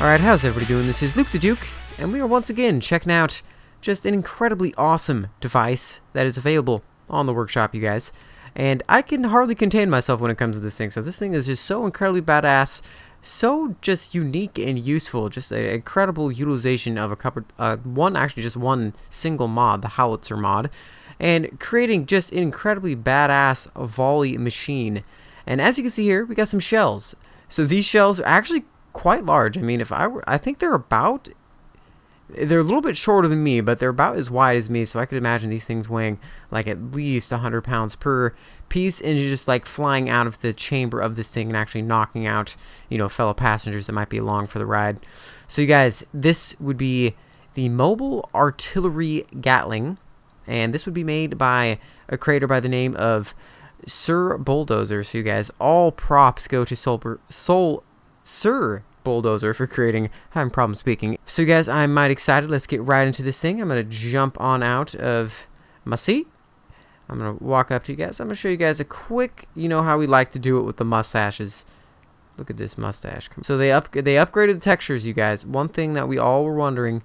Alright, how's everybody doing? This is LuketheDuke, and we are once again checking out just an incredibly awesome device that is available on the workshop, you guys. And I can hardly contain myself when it comes to this thing. So this thing is just so incredibly badass, so just unique and useful, just an incredible utilization of one single mod, the Howitzer mod, and creating just an incredibly badass volley machine. And as you can see here, we got some shells. So these shells are actually quite large. I mean, I think they're a little bit shorter than me, but they're about as wide as me, so I could imagine these things weighing like at least 100 pounds per piece, and you're just like flying out of the chamber of this thing and actually knocking out, you know, fellow passengers that might be along for the ride. So you guys, this would be the Mobile Artillery Gatling, and this would be made by a creator by the name of Sir Buildozer. So you guys, all props go to Sir Buildozer for creating. Having problems speaking. So you guys, I'm mighty excited. Let's get right into this thing. I'm gonna jump on out of my seat. I'm gonna walk up to you guys. I'm gonna show you guys a quick, you know how we like to do it with the mustaches. Look at this mustache. So they upgraded the textures, you guys. One thing that we all were wondering,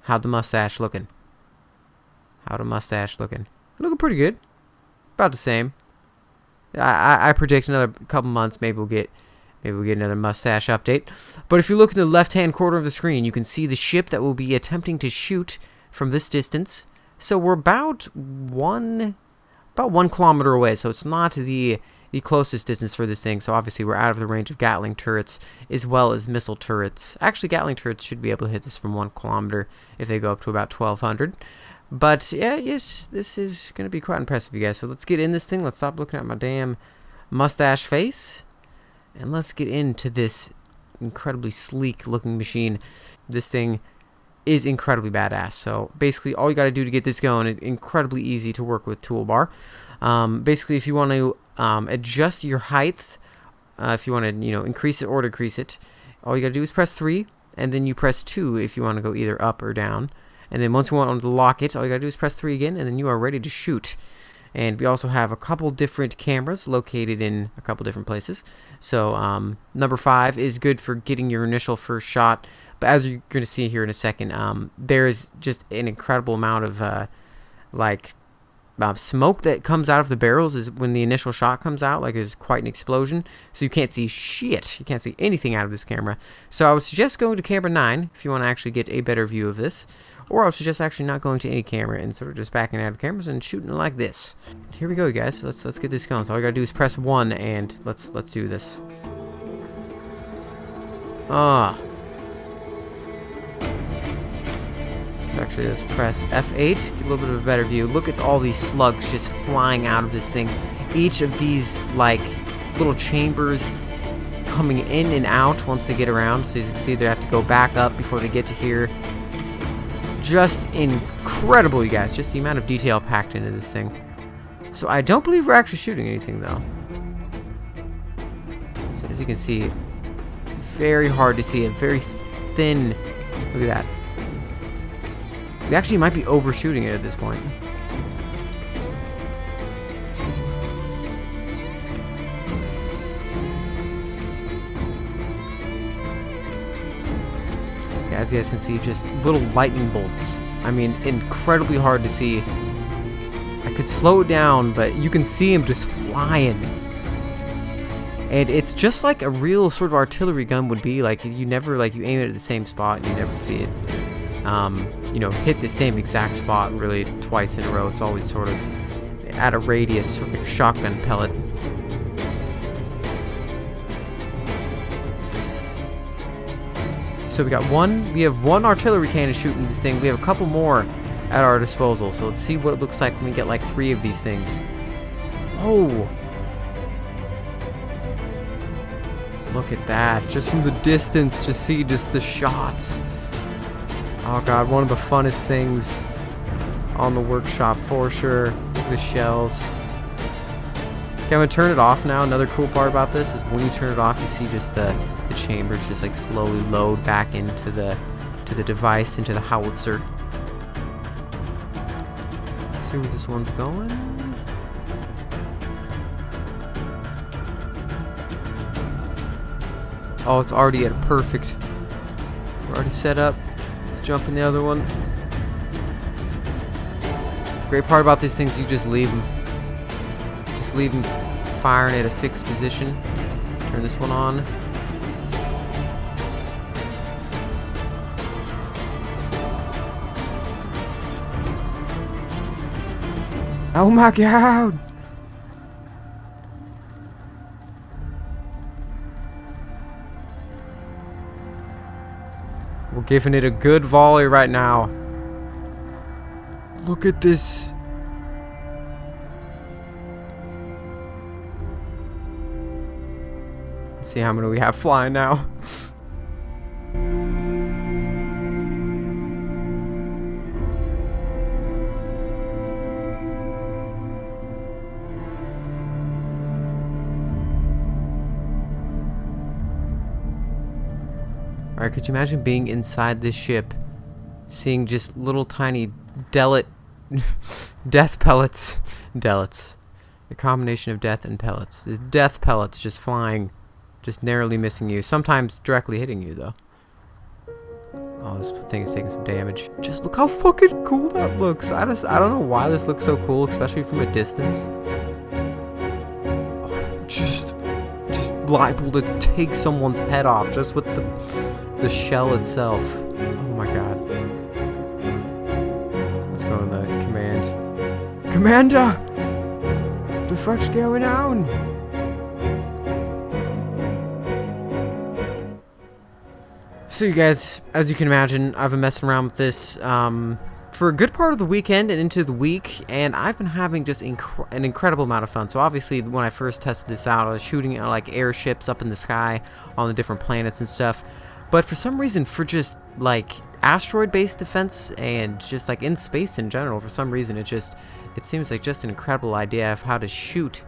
how'd the mustache looking? How'd the mustache looking? Looking pretty good. About the same. I predict another couple months, maybe we'll get another mustache update. But if you look in the left-hand corner of the screen, you can see the ship that we'll be attempting to shoot from this distance. So we're about one kilometer away. So it's not the closest distance for this thing. So obviously we're out of the range of Gatling turrets as well as missile turrets. Actually, Gatling turrets should be able to hit this from 1 kilometer if they go up to about 1,200. But yeah, yes, this is going to be quite impressive, you guys. So let's get in this thing. Let's stop looking at my damn mustache face. And let's get into this incredibly sleek looking machine. This thing is incredibly badass. So basically all you got to do to get this going, it's incredibly easy to work with toolbar. Basically if you want to adjust your height, if you want to, you know, increase it or decrease it, all you got to do is press 3, and then you press 2 if you want to go either up or down. And then once you want to lock it, all you got to do is press 3 again, and then you are ready to shoot. And we also have a couple different cameras located in a couple different places. So number 5 is good for getting your initial first shot. But as you're going to see here in a second, there is just an incredible amount of smoke that comes out of the barrels is when the initial shot comes out. Like, there's quite an explosion. So you can't see shit. You can't see anything out of this camera. So I would suggest going to camera 9 if you want to actually get a better view of this. Or I would suggest actually not going to any camera and sort of just backing out of the cameras and shooting like this. Here we go, you guys. Let's get this going. So all you gotta do is press 1, and let's do this. Actually, let's press F8. Get a little bit of a better view. Look at all these slugs just flying out of this thing. Each of these like little chambers coming in and out once they get around. So as you can see, they have to go back up before they get to here. Just incredible, you guys. Just the amount of detail packed into this thing. So I don't believe we're actually shooting anything, though. So as you can see, very hard to see. A very thin. Look at that. We actually might be overshooting it at this point. As you guys can see, just little lightning bolts. I mean, incredibly hard to see. I could slow it down, but you can see them just flying. And it's just like a real sort of artillery gun would be. Like, you never, like, you aim it at the same spot and you never see it, you know, hit the same exact spot really twice in a row. It's always sort of at a radius, sort of like a shotgun pellet. So we have one artillery cannon shooting this thing. We have a couple more at our disposal. So let's see what it looks like when we get like 3 of these things. Oh! Look at that. Just from the distance, just see just the shots. Oh god, one of the funnest things on the workshop for sure. Look at the shells. Okay, I'm gonna turn it off now. Another cool part about this is when you turn it off, you see just the chambers just like slowly load back into the device, into the howitzer. Let's see where this one's going. Oh, it's already at a perfect We're already set up. Let's jump in the other one. Great part about these things, you just leave them. Just leave them firing at a fixed position. Turn this one on. Oh my god! We're giving it a good volley right now. Look at this. Let's see how many we have flying now. Alright, could you imagine being inside this ship, seeing just little tiny death pellets, dellets, the combination of death and pellets, is death pellets just flying, just narrowly missing you, sometimes directly hitting you though. Oh, this thing is taking some damage. Just look how fucking cool that looks. I don't know why this looks so cool, especially from a distance. Oh, just liable to take someone's head off just with the shell itself. Oh my god. Let's go in the command. Commander! What the fuck's going on? So you guys, as you can imagine, I've been messing around with this for a good part of the weekend and into the week, and I've been having just an incredible amount of fun. So obviously, when I first tested this out, I was shooting at like airships up in the sky on the different planets and stuff. But for some reason, for just like asteroid-based defense and just like in space in general, for some reason, it seems like just an incredible idea of how to shoot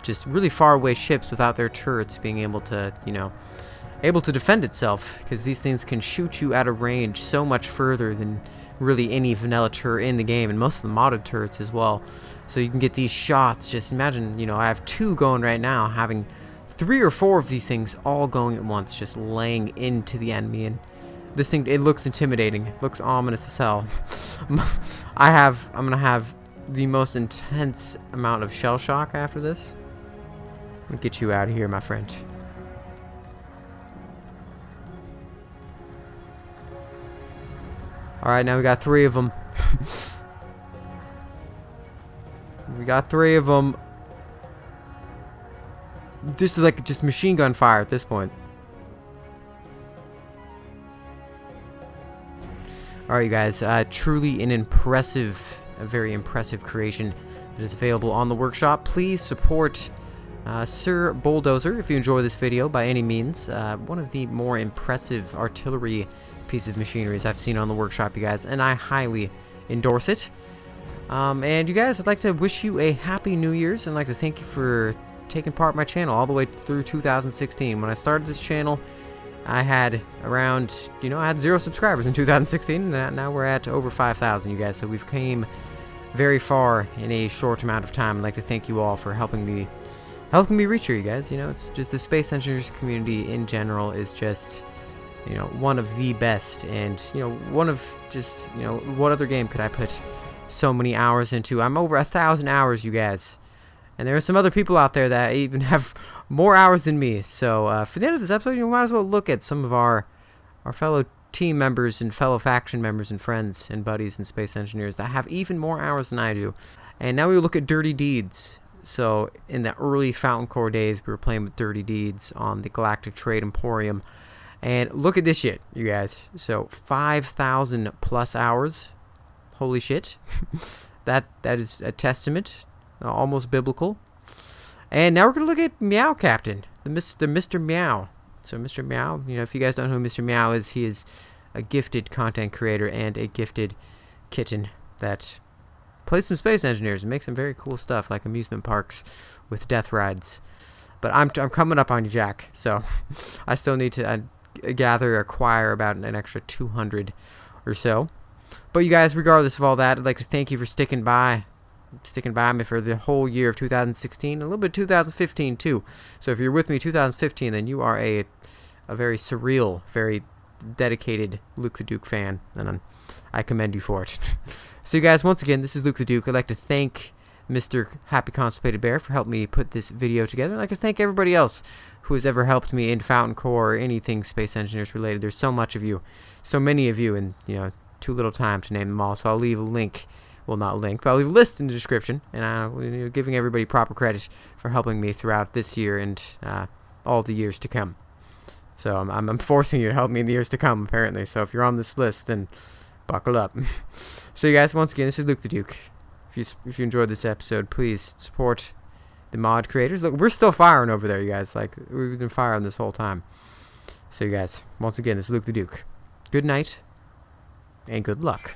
just really far away ships without their turrets being able to, you know, able to defend itself, because these things can shoot you at a range so much further than really any vanilla turret in the game, and most of the modded turrets as well. So you can get these shots. Just imagine, you know, I have 2 going right now, having 3 or 4 of these things all going at once, just laying into the enemy. And this thing, it looks intimidating. It looks ominous as hell. I'm gonna have the most intense amount of shell shock after this. I'm gonna get you out of here, my friend. Alright, now we got 3 of them. We got 3 of them. This is like just machine gun fire at this point. Alright, you guys. Truly an impressive, a very impressive creation that is available on the workshop. Please support Sir Buildozer if you enjoy this video by any means. One of the more impressive artillery piece of machinery I've seen on the workshop, you guys, and I highly endorse it. And you guys, I'd like to wish you a happy New Year's, and I'd like to thank you for taking part in my channel all the way through 2016. When I started this channel, I had around, you know, I had 0 subscribers in 2016, and now we're at over 5,000, you guys, so we've came very far in a short amount of time. I'd like to thank you all for helping me reach here, you guys. You know, it's just the space engineers community in general is just, you know, one of the best, and, you know, one of just, you know, what other game could I put so many hours into? I'm over 1,000 hours, you guys, and there are some other people out there that even have more hours than me. So for the end of this episode, you might as well look at some of our fellow team members and fellow faction members and friends and buddies and space engineers that have even more hours than I do. And now we look at Dirty Deeds. So in the early Fountain Core days, we were playing with Dirty Deeds on the Galactic Trade Emporium. And look at this shit, you guys. So 5,000 plus hours. Holy shit. that is a testament. Almost biblical. And now we're going to look at Meow Captain. The Mr. Meow. So Mr. Meow, you know, if you guys don't know who Mr. Meow is, he is a gifted content creator and a gifted kitten that plays some space engineers and makes some very cool stuff like amusement parks with death rides. But I'm coming up on you, Jack. So I still need to acquire about an extra 200 or so. But you guys, regardless of all that, I'd like to thank you for sticking by me for the whole year of 2016, a little bit 2015 too. So if you're with me 2015, then you are a very surreal, very dedicated Luke the Duke fan, and I commend you for it. So you guys, once again, this is Luke the Duke. I'd like to thank Mr. Happy Constipated Bear for helping me put this video together. I'd like to thank everybody else who has ever helped me in Fountain Core or anything Space Engineers related. There's so much of you, so many of you, and too little time to name them all. So I'll leave a link. Well, not a link, but I'll leave a list in the description, and giving everybody proper credit for helping me throughout this year and all the years to come. So I'm forcing you to help me in the years to come, apparently. So if you're on this list, then buckle up. So you guys, once again, this is Luke the Duke. If you enjoyed this episode, please support the mod creators. Look, we're still firing over there, you guys. Like, we've been firing this whole time. So you guys, once again, this is Luke the Duke. Good night, and good luck.